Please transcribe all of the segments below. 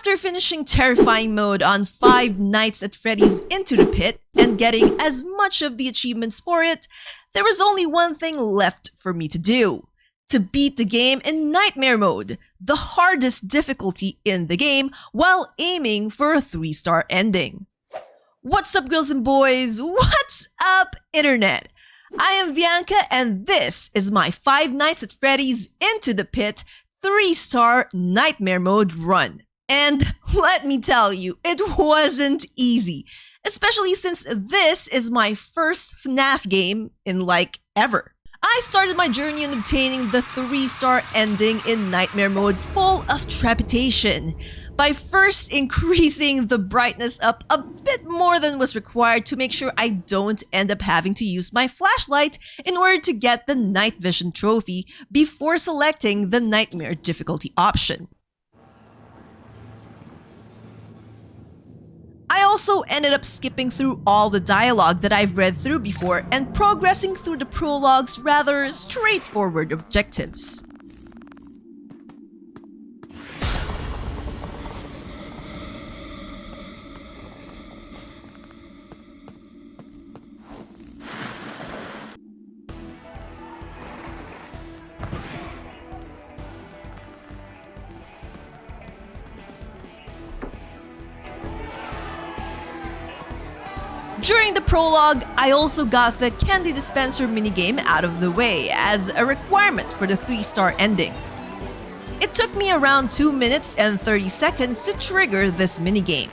After finishing terrifying mode on Five Nights at Freddy's Into the Pit and getting as much of the achievements for it, there was only one thing left for me to do. To beat the game in Nightmare Mode, the hardest difficulty in the game, while aiming for a 3-star ending. What's up, girls and boys? What's up, Internet? I am Bianca and this is my Five Nights at Freddy's Into the Pit 3-star Nightmare Mode run. And let me tell you, it wasn't easy, especially since this is my first FNAF game in ever. I started my journey in obtaining the 3-star ending in Nightmare Mode full of trepidation by first increasing the brightness up a bit more than was required to make sure I don't end up having to use my flashlight in order to get the night vision trophy before selecting the Nightmare difficulty option. I also ended up skipping through all the dialogue that I've read through before and progressing through the prologue's rather straightforward objectives. During the prologue, I also got the candy dispenser minigame out of the way as a requirement for the 3-star ending. It took me around 2 minutes and 30 seconds to trigger this minigame.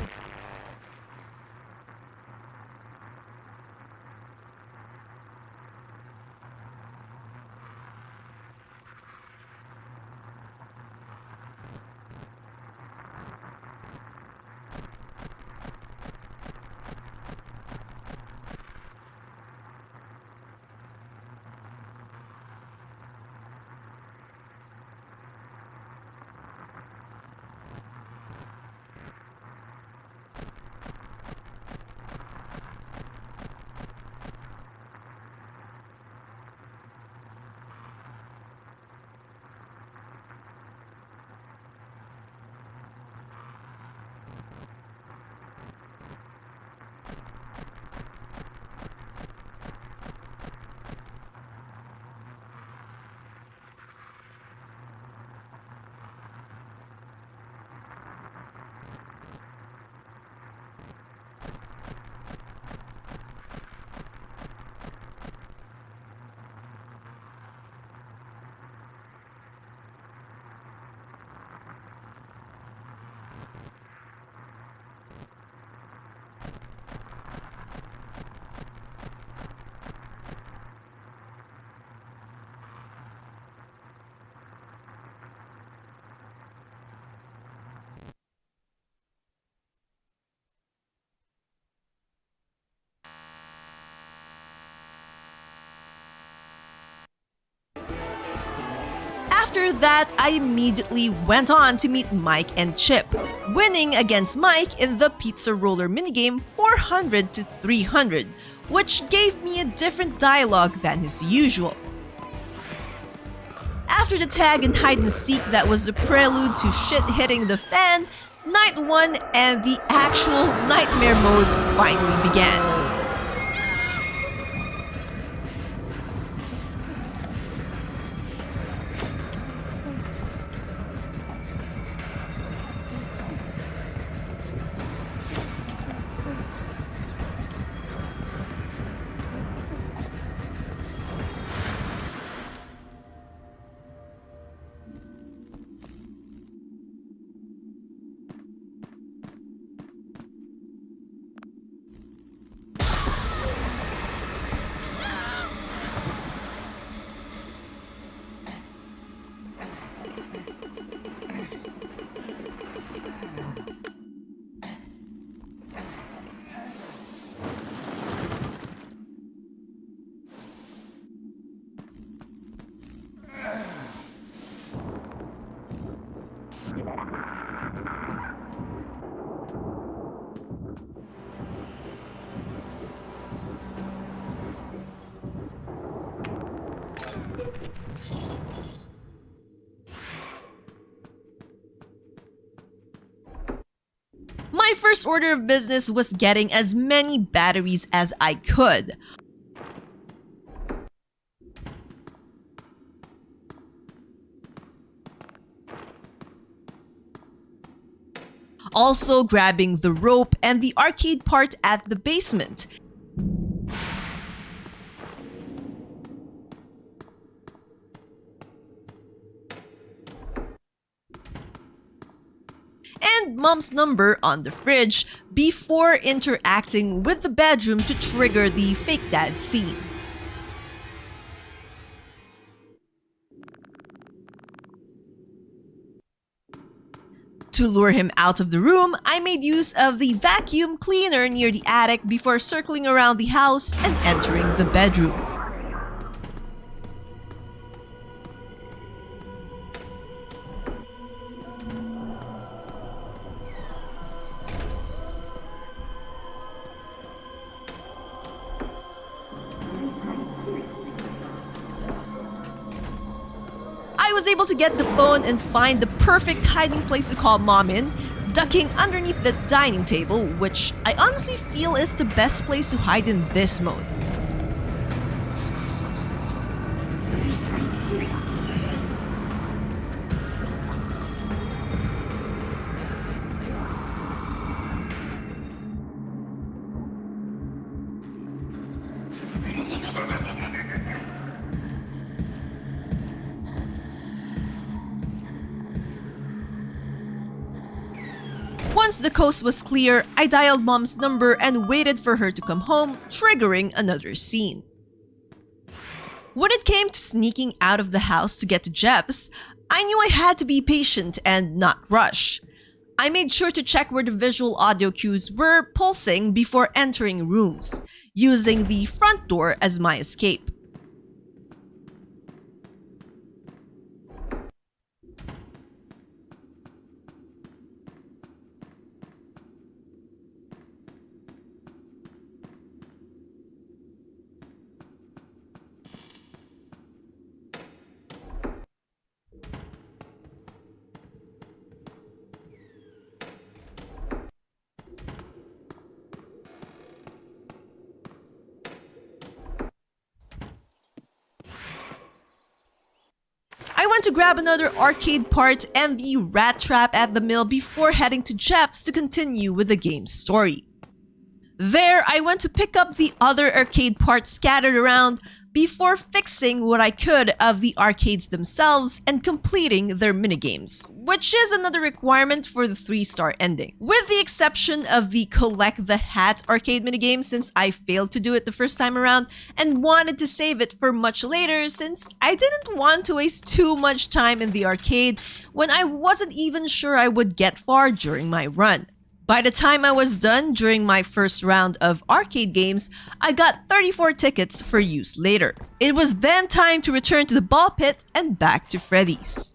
After that, I immediately went on to meet Mike and Chip, winning against Mike in the pizza roller minigame 400 to 300, which gave me a different dialogue than his usual. After the tag and hide and seek that was the prelude to shit hitting the fan, Night 1 and the actual Nightmare Mode finally began. My first order of business was getting as many batteries as I could. Also grabbing the rope and the arcade part at the basement. And Mom's number on the fridge before interacting with the bedroom to trigger the fake dad scene. To lure him out of the room, I made use of the vacuum cleaner near the attic before circling around the house and entering the bedroom. I was able to get the phone and find the perfect hiding place to call Mom in, ducking underneath the dining table, which I honestly feel is the best place to hide in this mode. Once the coast was clear, I dialed Mom's number and waited for her to come home, triggering another scene. When it came to sneaking out of the house to get to Jeff's, I knew I had to be patient and not rush. I made sure to check where the visual audio cues were pulsing before entering rooms, using the front door as my escape. I went to grab another arcade part and the rat trap at the mill before heading to Jeff's to continue with the game's story. There, I went to pick up the other arcade parts scattered around before fixing what I could of the arcades themselves and completing their minigames, which is another requirement for the 3-star ending. With the exception of the Collect the Hat arcade minigame, since I failed to do it the first time around and wanted to save it for much later since I didn't want to waste too much time in the arcade when I wasn't even sure I would get far during my run. By the time I was done during my first round of arcade games, I got 34 tickets for use later. It was then time to return to the ball pit and back to Freddy's.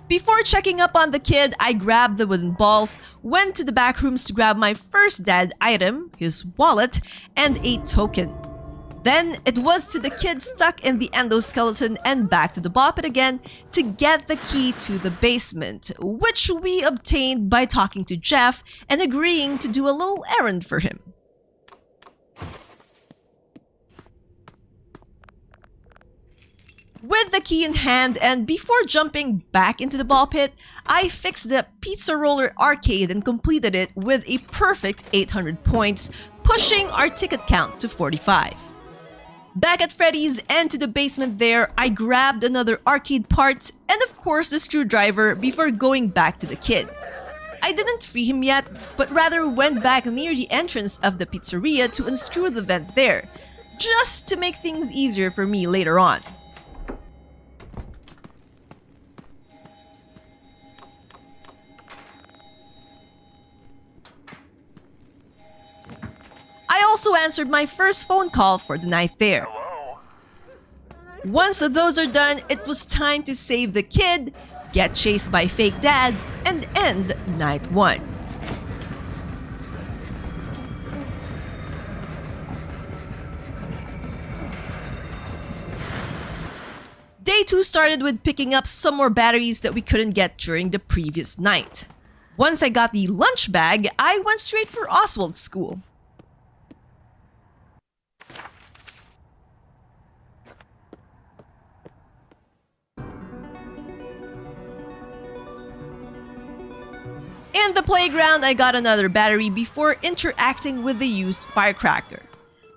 Before checking up on the kid, I grabbed the wooden balls, went to the back rooms to grab my first dad item, his wallet, and a token. Then, it was to the kid stuck in the endoskeleton and back to the ball pit again to get the key to the basement, which we obtained by talking to Jeff and agreeing to do a little errand for him. With the key in hand and before jumping back into the ball pit, I fixed the pizza roller arcade and completed it with a perfect 800 points, pushing our ticket count to 45. Back at Freddy's and to the basement there, I grabbed another arcade part and of course the screwdriver before going back to the kid. I didn't free him yet, but rather went back near the entrance of the pizzeria to unscrew the vent there, just to make things easier for me later on. I also answered my first phone call for the night there. Once those are done, it was time to save the kid, get chased by fake dad, and end night 1. 2 started with picking up some more batteries that we couldn't get during the previous night. Once I got the lunch bag, I went straight for Oswald's school. In the playground, I got another battery before interacting with the used firecracker.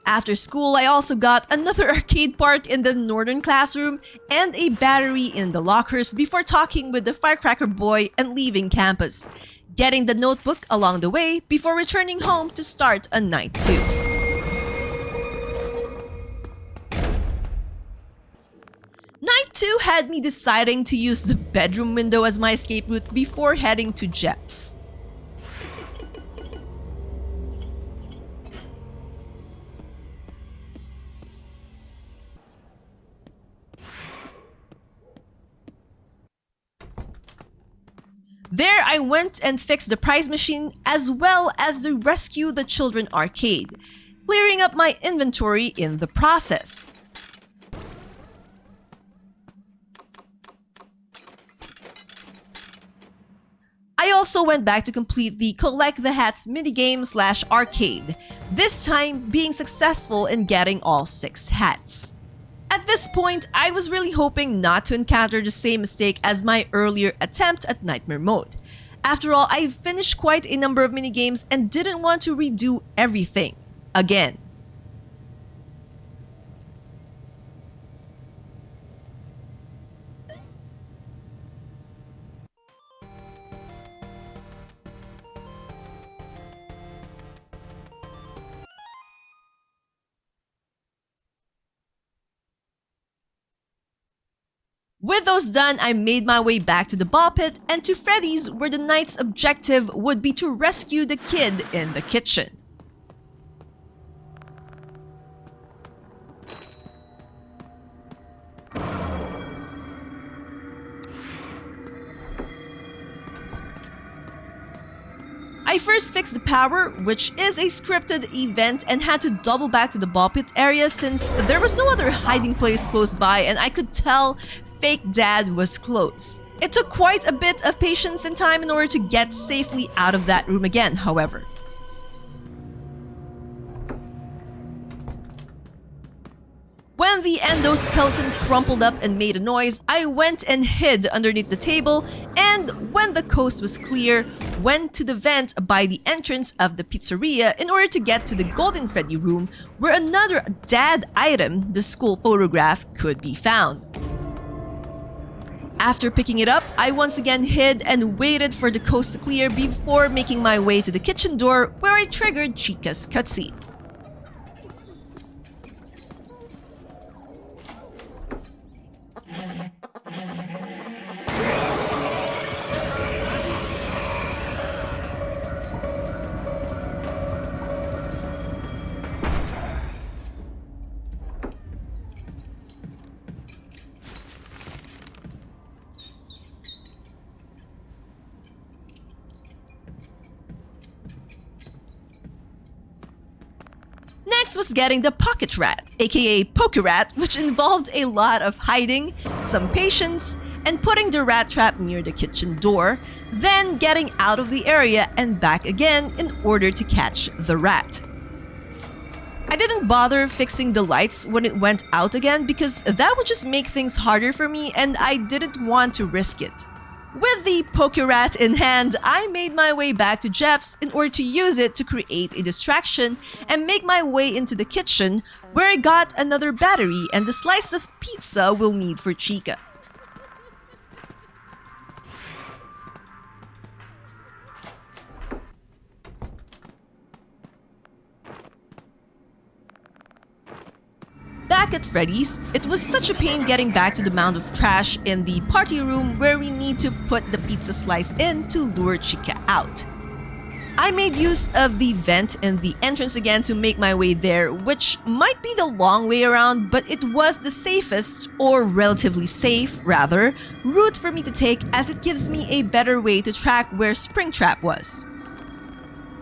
After school, I also got another arcade part in the northern classroom and a battery in the lockers before talking with the firecracker boy and leaving campus, getting the notebook along the way before returning home to start a night 2. Night 2 had me deciding to use the bedroom window as my escape route before heading to Jeff's. There I went and fixed the prize machine as well as the Rescue the Children arcade, clearing up my inventory in the process. I also went back to complete the Collect the Hats minigame / arcade, this time being successful in getting all 6 hats. At this point, I was really hoping not to encounter the same mistake as my earlier attempt at Nightmare Mode. After all, I finished quite a number of minigames and didn't want to redo everything again. With those done, I made my way back to the ball pit and to Freddy's, where the night's objective would be to rescue the kid in the kitchen. I first fixed the power, which is a scripted event, and had to double back to the ball pit area since there was no other hiding place close by and I could tell Fake Dad was close. It took quite a bit of patience and time in order to get safely out of that room again, however. When the endoskeleton crumpled up and made a noise, I went and hid underneath the table, and when the coast was clear, went to the vent by the entrance of the pizzeria in order to get to the Golden Freddy room where another dad item, the school photograph, could be found. After picking it up, I once again hid and waited for the coast to clear before making my way to the kitchen door where I triggered Chica's cutscene. Next was getting the Pocket Rat, aka Poke Rat, which involved a lot of hiding, some patience, and putting the rat trap near the kitchen door, then getting out of the area and back again in order to catch the rat. I didn't bother fixing the lights when it went out again because that would just make things harder for me and I didn't want to risk it. With the Poke Rat in hand, I made my way back to Jeff's in order to use it to create a distraction and make my way into the kitchen where I got another battery and the slice of pizza we'll need for Chica. Back at Freddy's, it was such a pain getting back to the mound of trash in the party room where we need to put the pizza slice in to lure Chica out. I made use of the vent in the entrance again to make my way there, which might be the long way around, but it was the safest, or relatively safe rather, route for me to take as it gives me a better way to track where Springtrap was.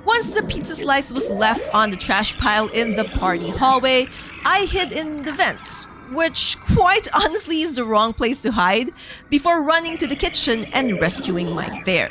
Once the pizza slice was left on the trash pile in the party hallway, I hid in the vents, which quite honestly is the wrong place to hide, before running to the kitchen and rescuing Mike there.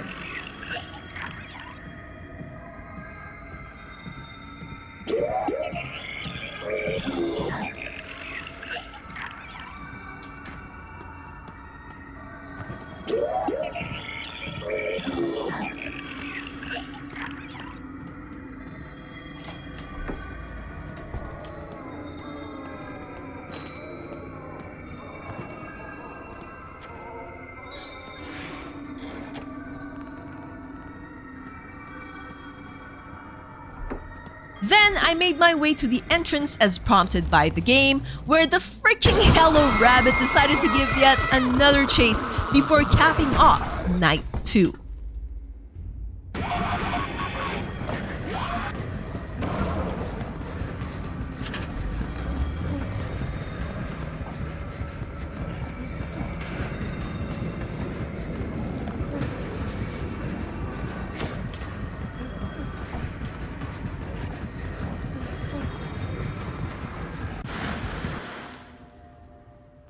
Then I made my way to the entrance as prompted by the game, where the freaking Hello Rabbit decided to give yet another chase before capping off Night 2.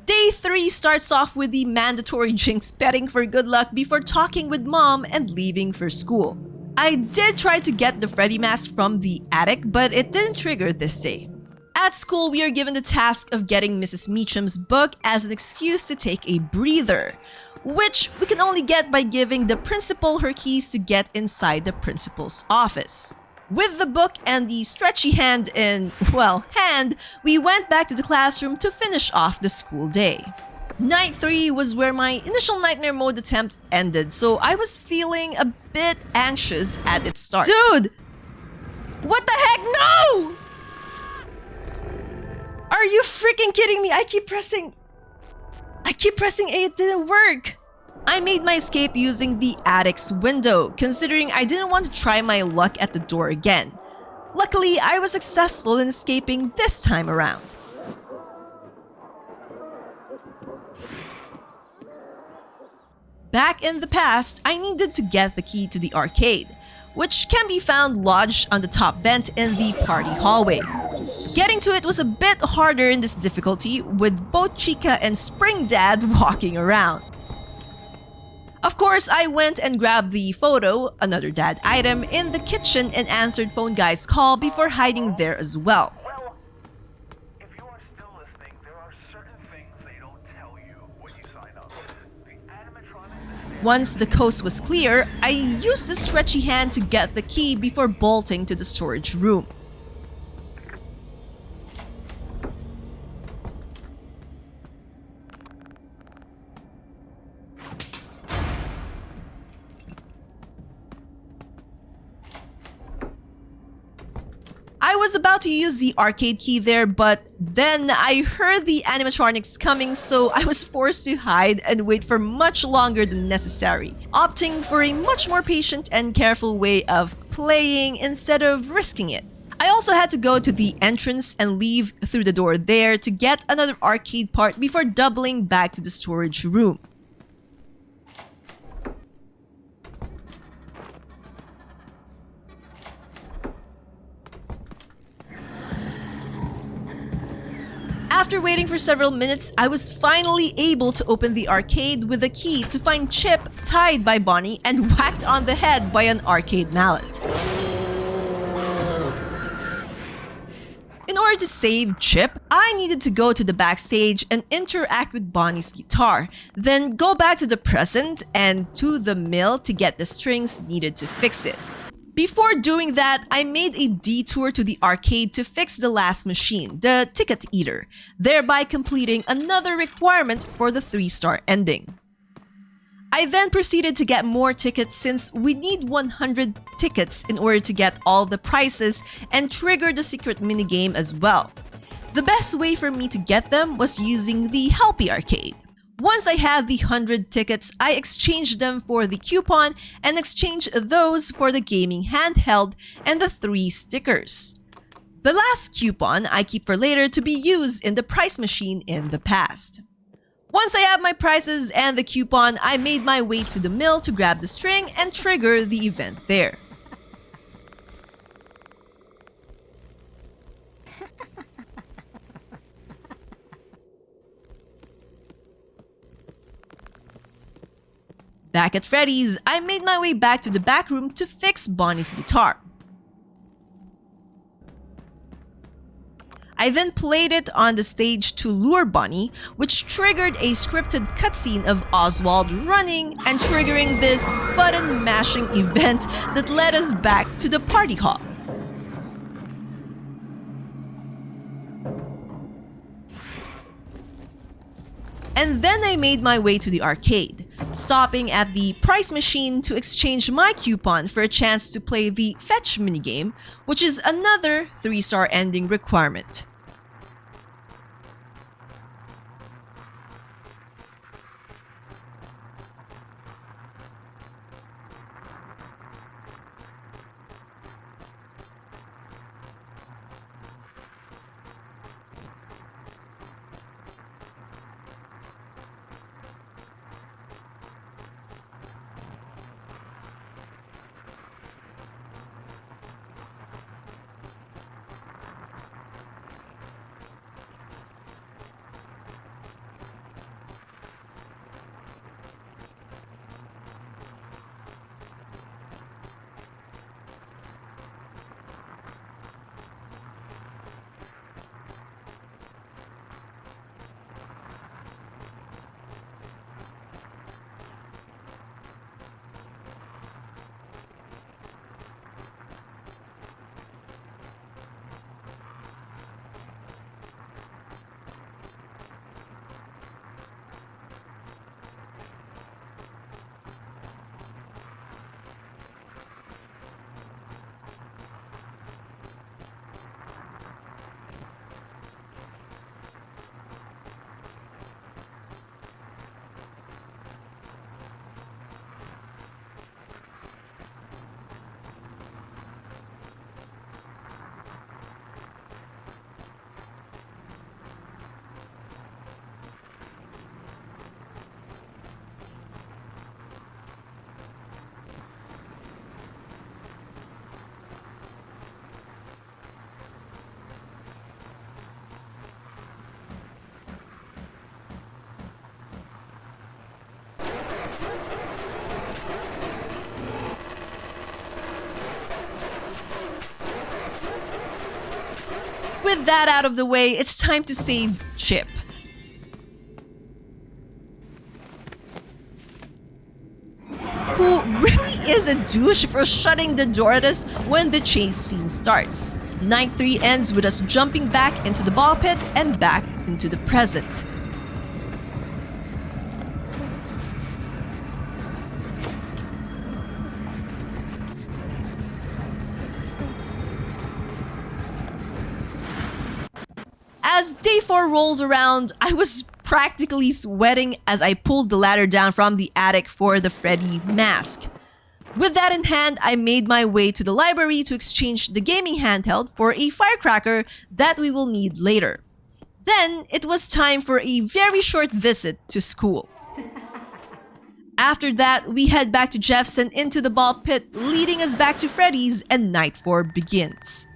Day 3 starts off with the mandatory Jinx petting for good luck before talking with mom and leaving for school. I did try to get the Freddy mask from the attic, but it didn't trigger this day. At school, we are given the task of getting Mrs. Meacham's book as an excuse to take a breather, which we can only get by giving the principal her keys to get inside the principal's office. With the book and the stretchy hand in, well, hand, we went back to the classroom to finish off the school day. Night 3 was where my initial nightmare mode attempt ended, so I was feeling a bit anxious at its start. Dude! What the heck? No! Are you freaking kidding me? I keep pressing A, it didn't work. I made my escape using the attic's window, considering I didn't want to try my luck at the door again. Luckily, I was successful in escaping this time around. Back in the past, I needed to get the key to the arcade, which can be found lodged on the top vent in the party hallway. Getting to it was a bit harder in this difficulty, with both Chica and Spring Dad walking around. Of course, I went and grabbed the photo, another dad item, in the kitchen and answered Phone Guy's call before hiding there as well. Well, if you are still listening, there are certain things they don't tell you when you sign up. The animatronic... Once the coast was clear, I used the stretchy hand to get the key before bolting to the storage room. I was about to use the arcade key there, but then I heard the animatronics coming, so I was forced to hide and wait for much longer than necessary, opting for a much more patient and careful way of playing instead of risking it. I also had to go to the entrance and leave through the door there to get another arcade part before doubling back to the storage room. After waiting for several minutes, I was finally able to open the arcade with a key to find Chip tied by Bonnie and whacked on the head by an arcade mallet. In order to save Chip, I needed to go to the backstage and interact with Bonnie's guitar, then go back to the present and to the mill to get the strings needed to fix it. Before doing that, I made a detour to the arcade to fix the last machine, the ticket eater, thereby completing another requirement for the 3-star ending. I then proceeded to get more tickets since we need 100 tickets in order to get all the prizes and trigger the secret minigame as well. The best way for me to get them was using the Helpy arcade. Once I had the 100 tickets, I exchanged them for the coupon and exchanged those for the gaming handheld and the 3 stickers. The last coupon I keep for later to be used in the prize machine in the past. Once I have my prizes and the coupon, I made my way to the mill to grab the string and trigger the event there. Back at Freddy's, I made my way back to the back room to fix Bonnie's guitar. I then played it on the stage to lure Bonnie, which triggered a scripted cutscene of Oswald running and triggering this button-mashing event that led us back to the party hall. And then I made my way to the arcade, stopping at the prize machine to exchange my coupon for a chance to play the fetch minigame, which is another 3-star ending requirement. With that out of the way, it's time to save Chip. Who really is a douche for shutting the door at us when the chase scene starts. Night 3 ends with us jumping back into the ball pit and back into the present. As day 4 rolls around, I was practically sweating as I pulled the ladder down from the attic for the Freddy mask. With that in hand, I made my way to the library to exchange the gaming handheld for a firecracker that we will need later. Then, it was time for a very short visit to school. After that, we head back to Jeff's and into the ball pit, leading us back to Freddy's, and night 4 begins.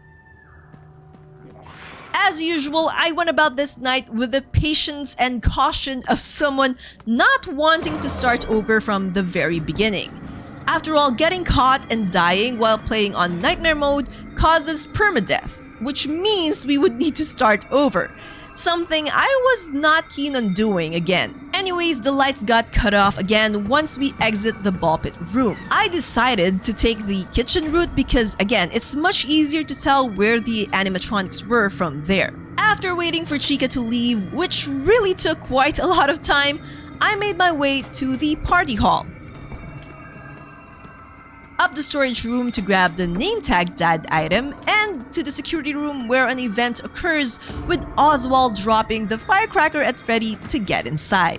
As usual, I went about this night with the patience and caution of someone not wanting to start over from the very beginning. After all, getting caught and dying while playing on Nightmare Mode causes permadeath, which means we would need to start over. Something I was not keen on doing again. Anyways, the lights got cut off again once we exit the ball pit room. I decided to take the kitchen route because, again, it's much easier to tell where the animatronics were from there. After waiting for Chica to leave, which really took quite a lot of time, I made my way to the party hall. Up the storage room to grab the name tag dad item, and to the security room where an event occurs with Oswald dropping the firecracker at Freddy to get inside.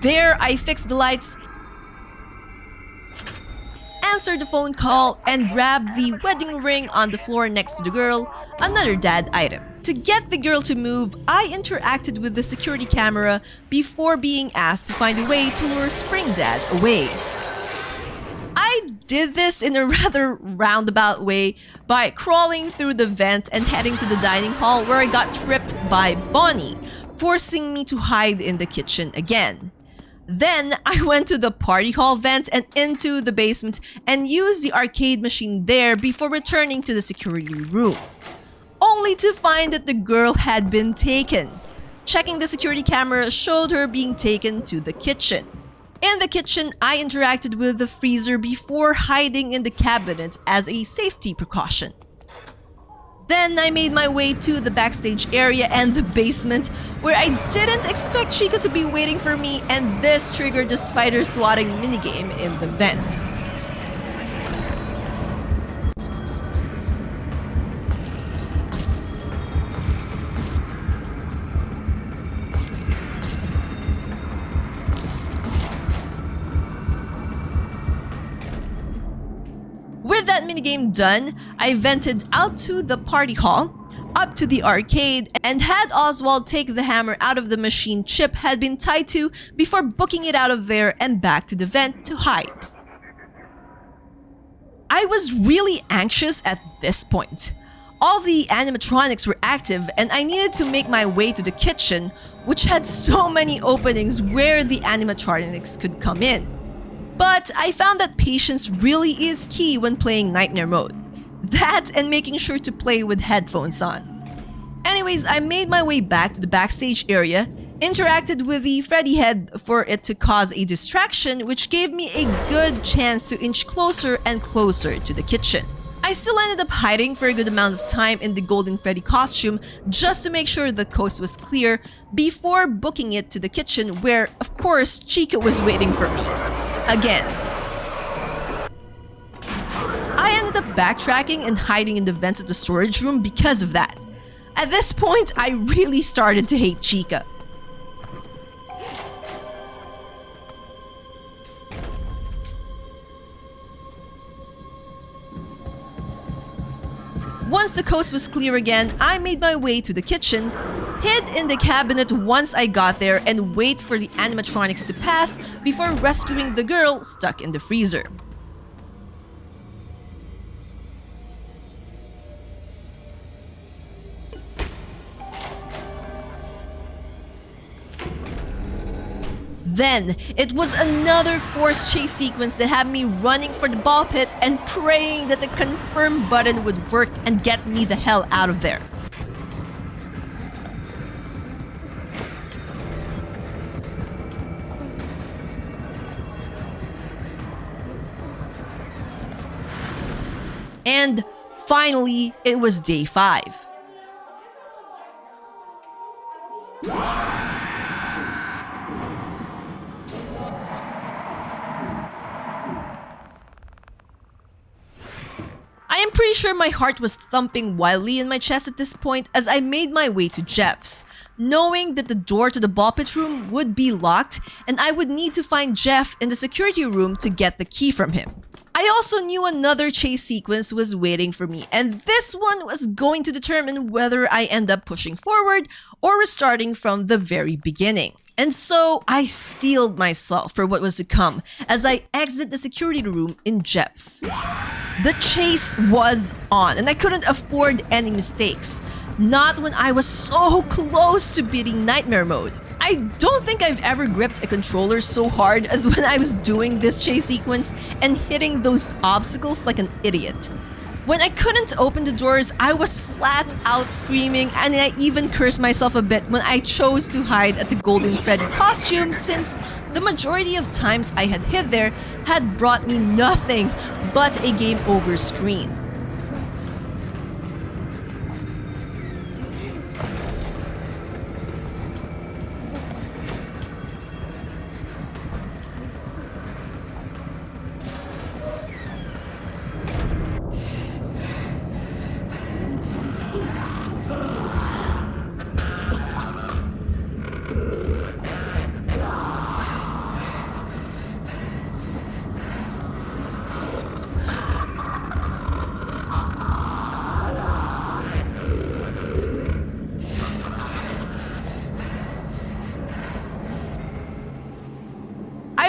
There, I fixed the lights, answered the phone call, and grabbed the wedding ring on the floor next to the girl, another dad item. To get the girl to move, I interacted with the security camera before being asked to find a way to lure Spring Dad away. I did this in a rather roundabout way by crawling through the vent and heading to the dining hall where I got tripped by Bonnie, forcing me to hide in the kitchen again. Then I went to the party hall vent and into the basement and used the arcade machine there before returning to the security room, only to find that the girl had been taken. Checking the security camera showed her being taken to the kitchen. In the kitchen, I interacted with the freezer before hiding in the cabinet as a safety precaution. Then I made my way to the backstage area and the basement, where I didn't expect Chica to be waiting for me, and this triggered the spider swatting minigame in the vent. With that minigame done, I vented out to the party hall, up to the arcade, and had Oswald take the hammer out of the machine Chip had been tied to before booking it out of there and back to the vent to hide. I was really anxious at this point. All the animatronics were active and I needed to make my way to the kitchen, which had so many openings where the animatronics could come in. But I found that patience really is key when playing Nightmare Mode. That and making sure to play with headphones on. Anyways, I made my way back to the backstage area, interacted with the Freddy head for it to cause a distraction, which gave me a good chance to inch closer and closer to the kitchen. I still ended up hiding for a good amount of time in the Golden Freddy costume just to make sure the coast was clear before booking it to the kitchen where, of course, Chica was waiting for me. Again. I ended up backtracking and hiding in the vents of the storage room because of that. At this point, I really started to hate Chica. Once the coast was clear again, I made my way to the kitchen, hid in the cabinet once I got there, and wait for the animatronics to pass before rescuing the girl stuck in the freezer. Then, it was another forced chase sequence that had me running for the ball pit and praying that the confirm button would work and get me the hell out of there. And finally, it was day 5. I am pretty sure my heart was thumping wildly in my chest at this point as I made my way to Jeff's, knowing that the door to the ball pit room would be locked and I would need to find Jeff in the security room to get the key from him. I also knew another chase sequence was waiting for me, and this one was going to determine whether I end up pushing forward or restarting from the very beginning. And so I steeled myself for what was to come as I exit the security room in Jeff's. The chase was on, and I couldn't afford any mistakes. Not when I was so close to beating Nightmare Mode. I don't think I've ever gripped a controller so hard as when I was doing this chase sequence and hitting those obstacles like an idiot. When I couldn't open the doors, I was flat out screaming, and I even cursed myself a bit when I chose to hide at the Golden Freddy costume, since the majority of times I had hid there had brought me nothing but a game over screen.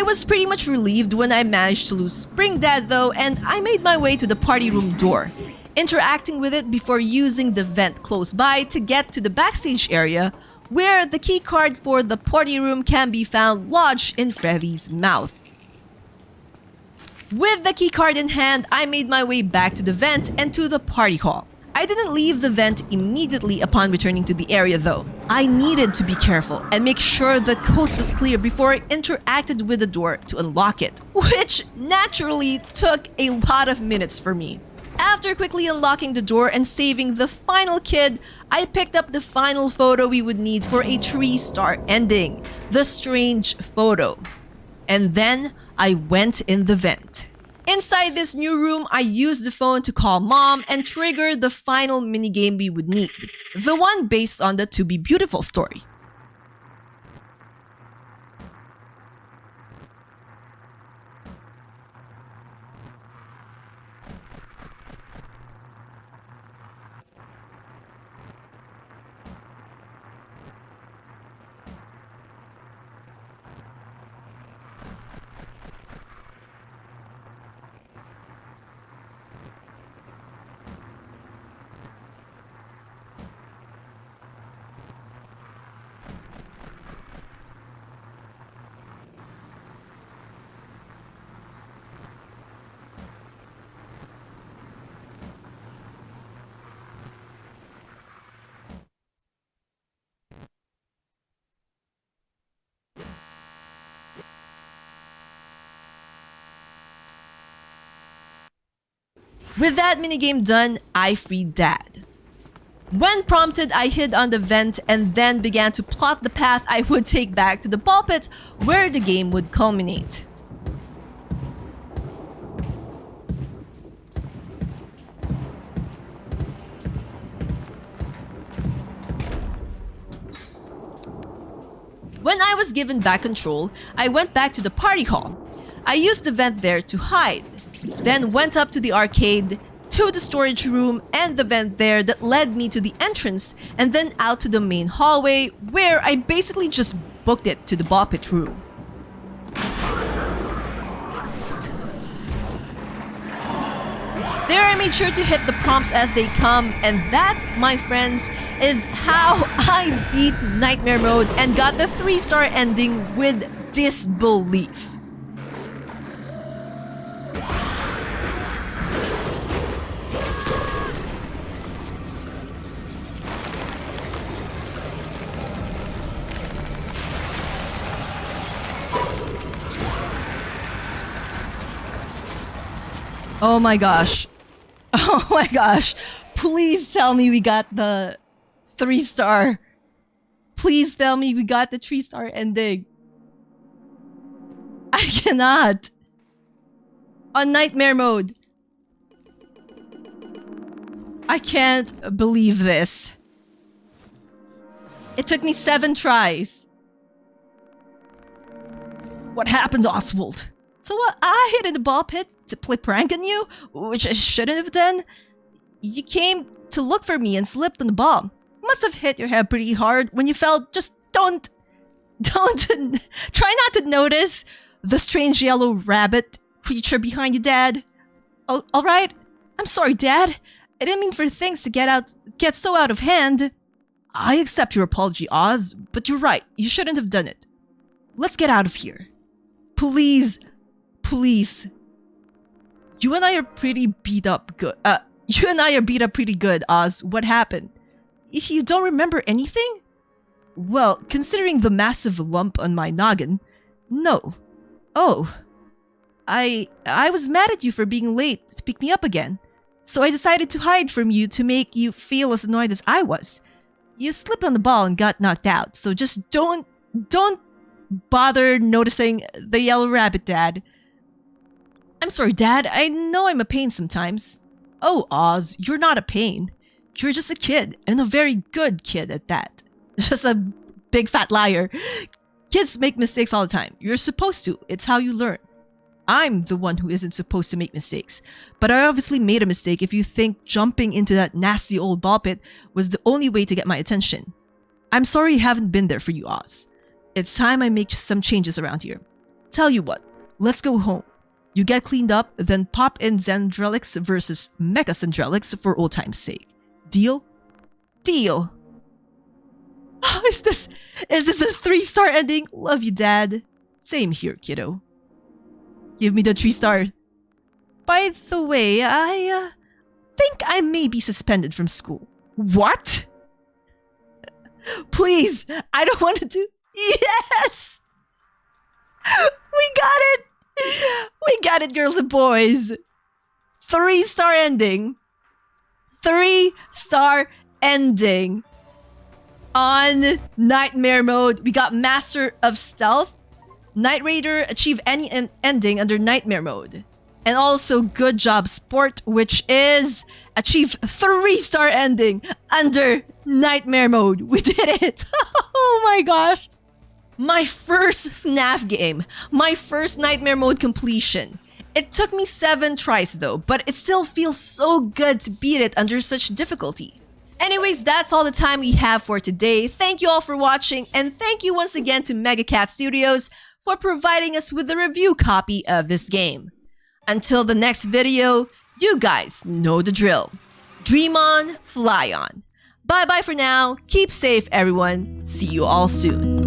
I was pretty much relieved when I managed to lose Spring Dad though, and I made my way to the party room door, interacting with it before using the vent close by to get to the backstage area where the keycard for the party room can be found lodged in Freddy's mouth. With the keycard in hand, I made my way back to the vent and to the party hall. I didn't leave the vent immediately upon returning to the area though. I needed to be careful and make sure the coast was clear before I interacted with the door to unlock it, which naturally took a lot of minutes for me. After quickly unlocking the door and saving the final kid, I picked up the final photo we would need for a 3-star ending, the strange photo. And then I went in the vent. Inside this new room, I used the phone to call Mom and trigger the final minigame we would need, the one based on the To Be Beautiful story. With that minigame done, I freed Dad. When prompted, I hid on the vent and then began to plot the path I would take back to the ball pit where the game would culminate. When I was given back control, I went back to the party hall. I used the vent there to hide, then went up to the arcade, to the storage room, and the vent there that led me to the entrance, and then out to the main hallway where I basically just booked it to the ball pit room. There I made sure to hit the prompts as they come, and that, my friends, is how I beat Nightmare Mode and got the 3-star ending with disbelief. Oh my gosh. Oh my gosh. Please tell me we got the 3-star. Please tell me we got the 3-star ending. I cannot. On Nightmare Mode. I can't believe this. It took me 7 tries. What happened, Oswald? So I hid in the ball pit to play prank on you, which I shouldn't have done. You came to look for me and slipped on the ball. Must have hit your head pretty hard when you fell. Just don't try not to notice the strange yellow rabbit creature behind you, Dad. Oh, all right. I'm sorry, Dad. I didn't mean for things to get so out of hand. I accept your apology, Oz, but you're right. You shouldn't have done it. Let's get out of here. Please. Please. You and I are pretty beat up good. You and I are beat up pretty good, Oz. What happened? You don't remember anything? Well, considering the massive lump on my noggin, no. Oh. I was mad at you for being late to pick me up again. So I decided to hide from you to make you feel as annoyed as I was. You slipped on the ball and got knocked out, so just don't bother noticing the yellow rabbit, Dad. I'm sorry, Dad. I know I'm a pain sometimes. Oh, Oz, you're not a pain. You're just a kid, and a very good kid at that. Just a big fat liar. Kids make mistakes all the time. You're supposed to. It's how you learn. I'm the one who isn't supposed to make mistakes. But I obviously made a mistake if you think jumping into that nasty old ball pit was the only way to get my attention. I'm sorry I haven't been there for you, Oz. It's time I make some changes around here. Tell you what, let's go home. You get cleaned up, then pop in Zandrelix versus Mecha Zandrelix for old time's sake. Deal? Deal. Oh, is this a 3-star ending? Love you, Dad. Same here, kiddo. Give me the 3-star. By the way, I think I may be suspended from school. What? Please, I don't want to do... Yes! We got it! We got it, girls and boys. 3-star ending. 3-star ending. On Nightmare mode, we got Master of Stealth. Night Raider, achieve any ending under Nightmare mode. And also Good Job Sport, which is achieve 3-star ending under Nightmare mode. We did it! Oh my gosh! My first FNAF game, my first Nightmare mode completion. It took me 7 tries though, but it still feels so good to beat it under such difficulty. Anyways, that's all the time we have for today. Thank you all for watching, and thank you once again to MegaCat Studios for providing us with a review copy of this game. Until the next video, you guys know the drill. Dream on, fly on. Bye bye for now, keep safe everyone, see you all soon.